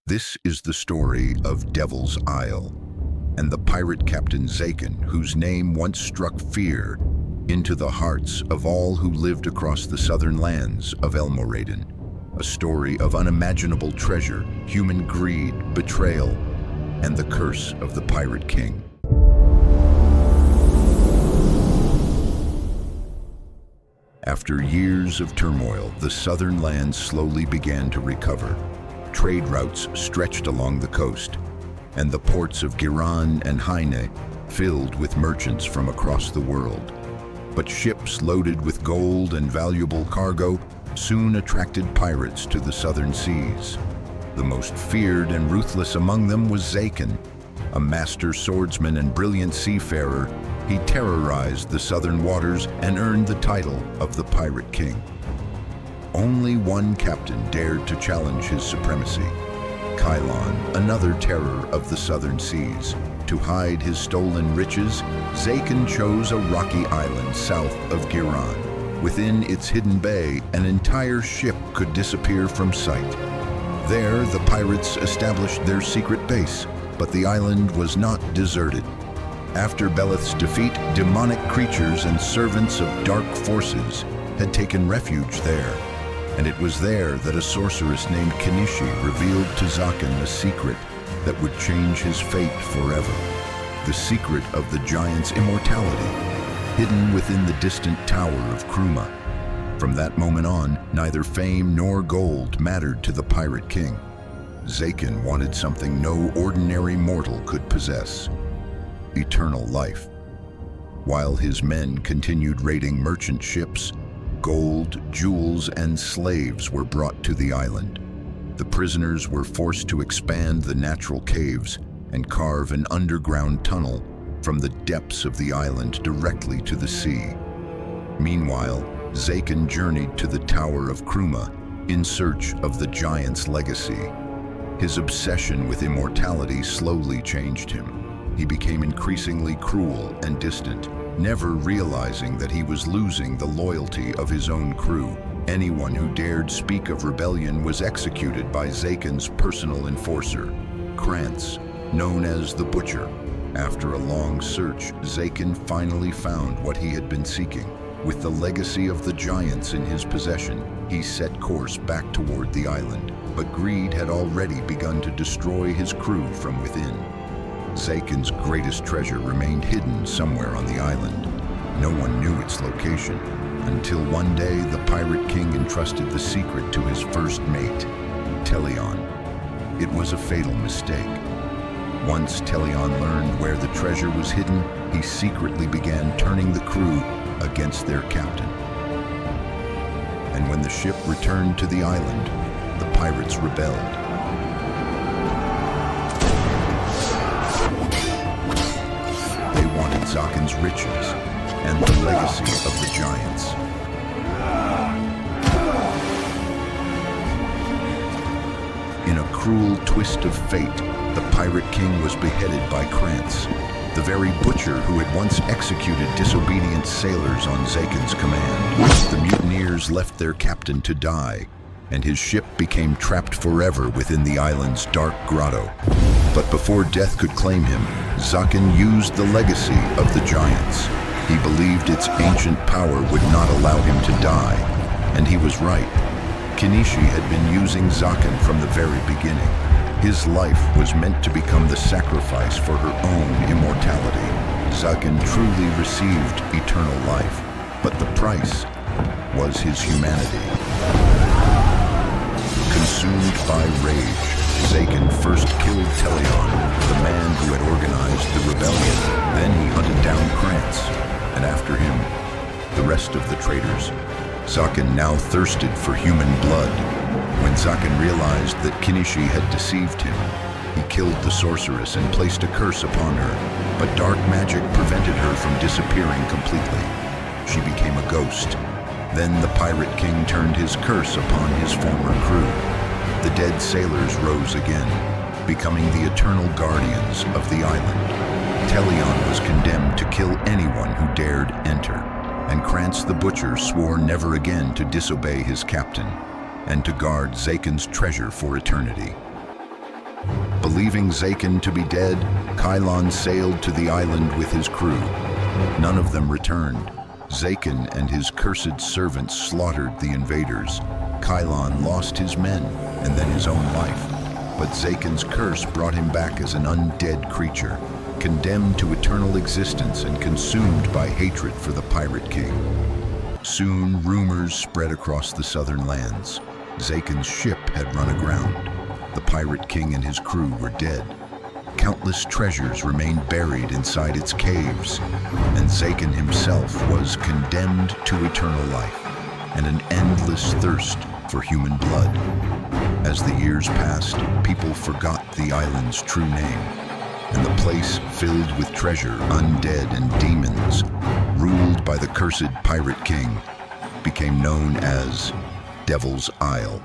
This is the story of Devil's Isle and the pirate captain Zaken, whose name once struck fear into the hearts of all who lived across the southern lands of Elmoraden. A story of unimaginable treasure, human greed, betrayal, and the curse of the Pirate King. After years of turmoil, the southern lands slowly began to recover. Trade routes stretched along the coast, and the ports of Giran and Haine filled with merchants from across the world. But ships loaded with gold and valuable cargo soon attracted pirates to the southern seas. The most feared and ruthless among them was Zaken, a master swordsman and brilliant seafarer. He terrorized the southern waters and earned the title of the Pirate King. Only one captain dared to challenge his supremacy, Kylon, another terror of the southern seas. To hide his stolen riches, Zaken chose a rocky island south of Giran. Within its hidden bay, an entire ship could disappear from sight. There, the pirates established their secret base, but the island was not deserted. After Beleth's defeat, demonic creatures and servants of dark forces had taken refuge there. And it was there that a sorceress named Kinishi revealed to Zaken a secret that would change his fate forever. The secret of the giant's immortality, hidden within the distant tower of Kruma. From that moment on, neither fame nor gold mattered to the Pirate King. Zaken wanted something no ordinary mortal could possess: eternal life. While his men continued raiding merchant ships, gold, jewels, and slaves were brought to the island. The prisoners were forced to expand the natural caves and carve an underground tunnel from the depths of the island directly to the sea. Meanwhile, Zaken journeyed to the Tower of Kruma in search of the giant's legacy. His obsession with immortality slowly changed him. He became increasingly cruel and distant, never realizing that he was losing the loyalty of his own crew. Anyone who dared speak of rebellion was executed by Zaken's personal enforcer, Krantz, known as the Butcher. After a long search, Zaken finally found what he had been seeking. With the legacy of the giants in his possession, he set course back toward the island, but greed had already begun to destroy his crew from within. Zaken's greatest treasure remained hidden somewhere on the island. No one knew its location, until one day the Pirate King entrusted the secret to his first mate, Telion. It was a fatal mistake. Once Telion learned where the treasure was hidden, he secretly began turning the crew against their captain. And when the ship returned to the island, the pirates rebelled. Zaken's riches and the legacy of the giants. In a cruel twist of fate, the Pirate King was beheaded by Krantz, the very butcher who had once executed disobedient sailors on Zaken's command. The mutineers left their captain to die, and his ship became trapped forever within the island's dark grotto. But before death could claim him, Zaken used the legacy of the giants. He believed its ancient power would not allow him to die, and he was right. Kinishi had been using Zaken from the very beginning. His life was meant to become the sacrifice for her own immortality. Zaken truly received eternal life, but the price was his humanity. Consumed by rage, Zaken first killed Telion, the man who had organized the rebellion. Then he hunted down Krantz, and after him, the rest of the traitors. Zaken now thirsted for human blood. When Zaken realized that Kinishi had deceived him, he killed the sorceress and placed a curse upon her, but dark magic prevented her from disappearing completely. She became a ghost. Then the Pirate King turned his curse upon his former crew. The dead sailors rose again, becoming the eternal guardians of the island. Telion was condemned to kill anyone who dared enter, and Krantz the Butcher swore never again to disobey his captain, and to guard Zaken's treasure for eternity. Believing Zaken to be dead, Kylon sailed to the island with his crew. None of them returned. Zaken and his cursed servants slaughtered the invaders. Kylon lost his men and then his own life. But Zaken's curse brought him back as an undead creature, condemned to eternal existence and consumed by hatred for the Pirate King. Soon, rumors spread across the southern lands. Zaken's ship had run aground. The Pirate King and his crew were dead. Countless treasures remained buried inside its caves, and Zaken himself was condemned to eternal life and an endless thirst for human blood. As the years passed, people forgot the island's true name, and the place filled with treasure, undead, and demons, ruled by the cursed Pirate King, became known as Devil's Isle.